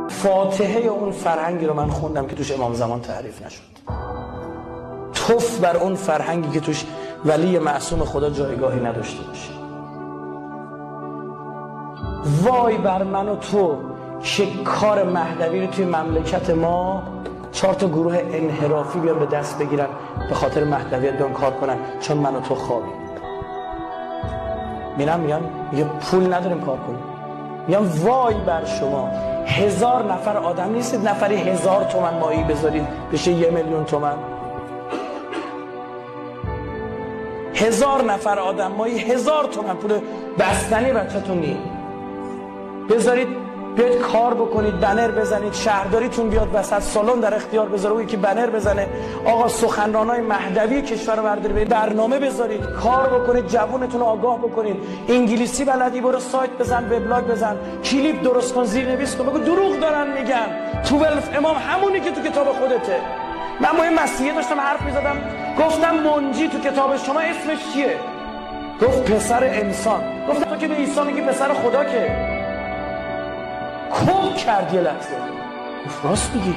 فاتحه اون فرهنگی رو من خوندم که توش امام زمان تعریف نشد. توف بر اون فرهنگی که توش ولی معصوم خدا جایگاهی نداشته باشه. وای بر من و تو که کار مهدوی رو توی مملکت ما 4 تا گروه انحرافی بیان به دست بگیرن به خاطر مهدویت بیان کار کنن چون من و تو خوابیم. میگن پول نداریم کار کنیم. میگم وای بر شما، 1000 نفر آدم نیستید نفری 1000 تومن مایی بذارید بشه 1,000,000 تومن. 1000 نفر آدم مایی 1000 تومن پول بستنی بچه‌تون نیست. بذارید بیاید کار بکنید، بنر بزنید، شهرداریتون بیاد وسط سالن در اختیار بذاره و یکی بنر بزنه آقا سخنرانای مهدوی کشور رو بردارید، برنامه بذارید، کار بکنید، جوونتون رو آگاه بکنید. انگلیسی بلدی برو سایت بزن، وبلاگ بزن، کلیپ درست کن، زیرنویس کن، بگو دروغ دارن میگن 12 امام همونی که تو کتاب خودته. من با این مسیحیه داشتم حرف میزدم گفتم منجی تو کتاب شما اسمش چیه؟ گفت پسر انسان. گفتم تو که به عیسی میگی پسر خدا که کم کرد یه لحظه. راست میگی.